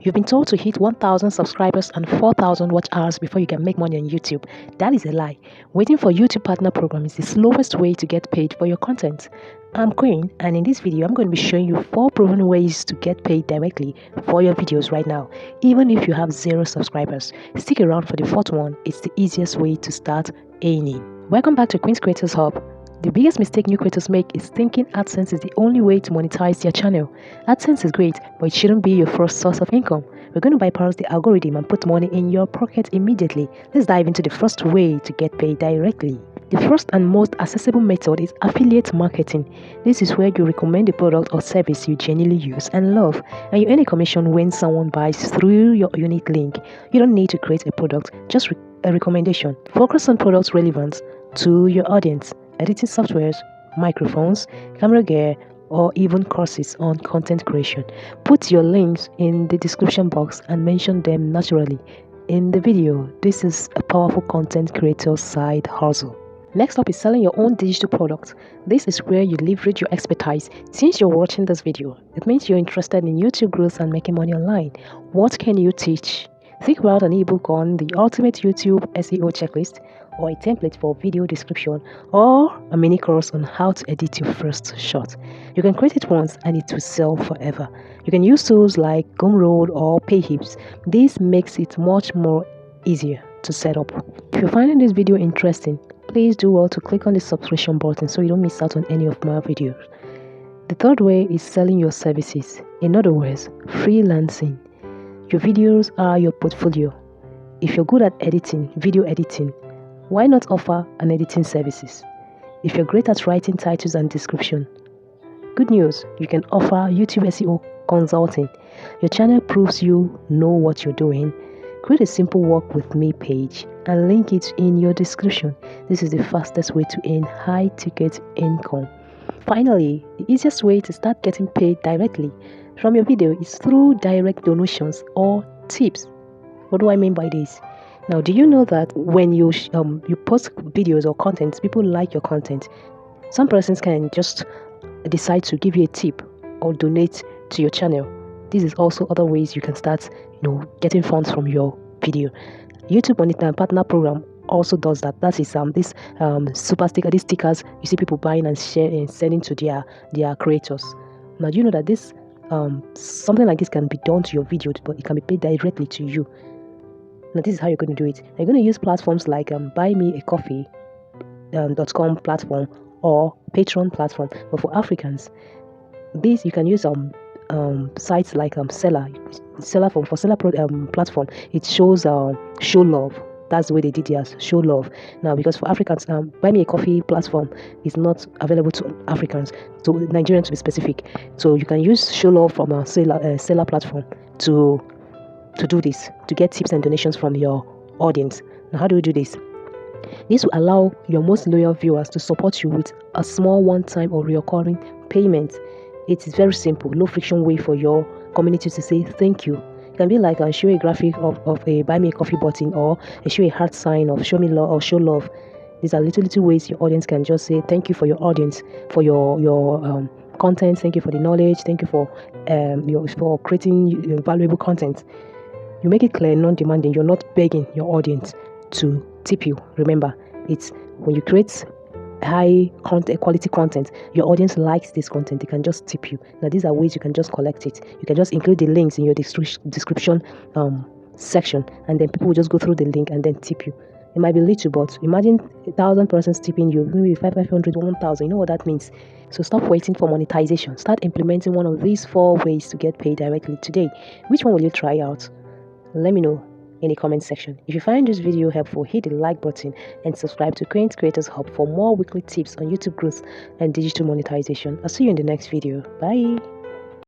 You've been told to hit 1,000 subscribers and 4,000 watch hours before you can make money on YouTube. That is a lie. Waiting for YouTube Partner Program is the slowest way to get paid for your content. I'm Queen, and in this video, I'm going to be showing you 4 proven ways to get paid directly for your videos right now, even if you have 0 subscribers. Stick around for the 4th one. It's the easiest way to start earning. Welcome back to Queen's Creators Hub. The biggest mistake new creators make is thinking AdSense is the only way to monetize their channel. AdSense is great, but it shouldn't be your first source of income. We're going to bypass the algorithm and put money in your pocket immediately. Let's dive into the first way to get paid directly. The first and most accessible method is affiliate marketing. This is where you recommend a product or service you genuinely use and love, and you earn a commission when someone buys through your unique link. You don't need to create a product, just a recommendation. Focus on product relevance to your audience. Editing softwares, microphones, camera gear, or even courses on content creation. Put your links in the description box and mention them naturally in the video. This is a powerful content creator side hustle. Next up is selling your own digital product. This is where you leverage your expertise. Since you're watching this video, it means you're interested in YouTube growth and making money online. What can you teach? Think about an ebook on the ultimate YouTube SEO checklist, or a template for video description, or a mini course on how to edit your first shot. You can create it once and it will sell forever. You can use tools like Gumroad or Payhips. This makes it much more easier to set up. If you're finding this video interesting, please do well to click on the subscription button so you don't miss out on any of my videos. The third way is selling your services. In other words, freelancing. Your videos are your portfolio. If you're good at editing, video editing, why not offer an editing services? If you're great at writing titles and description, good news, you can offer YouTube SEO consulting. Your channel proves you know what you're doing. Create a simple work with me page and link it in your description. This is the fastest way to earn high ticket income. Finally, the easiest way to start getting paid directly from your video is through direct donations or tips. What do I mean by this? Now, do you know that when you post videos or content, people like your content? Some persons can just decide to give you a tip or donate to your channel. This is also other ways you can start, getting funds from your video. YouTube Monetization Partner Program also does that. That is this super sticker, these stickers you see people buying and sharing and sending to their creators. Now, do you know that this something like this can be done to your video, but it can be paid directly to you? Now, this is how you're going to do it. You're going to use platforms like buymeacoffee.com platform or Patreon platform. But for Africans, this you can use sites like Seller platform. It shows show love. That's the way they did theirs, show love. Now, because for Africans, Buy Me a Coffee platform is not available to Africans, to Nigerians to be specific. So you can use show love from a seller platform to do this, to get tips and donations from your audience. Now, how do we do this? This will allow your most loyal viewers to support you with a small one-time or recurring payment. It is very simple, low friction way for your community to say thank you. It can be like show a graphic of a buy me a coffee button, or show a heart sign of show me love or show love. These are little ways your audience can just say thank you for your audience, for your content. Thank you for the knowledge. Thank you for creating valuable content. You make it clear, non-demanding. You're not begging your audience to tip you. Remember, it's when you create high quality content, your audience likes this content, they can just tip you. Now, these are ways you can just collect it. You can just include the links in your description section, and then people will just go through the link and then tip you. It might be little, but imagine 1,000 persons tipping you, maybe 500, 1,000. You know what that means? So stop waiting for monetization. Start implementing one of these 4 ways to get paid directly today. Which one will you try out? Let me know in the comment section. If you find this video helpful, hit the like button and subscribe to Queen's Creators Hub for more weekly tips on YouTube growth and digital monetization. I'll see you in the next video. Bye.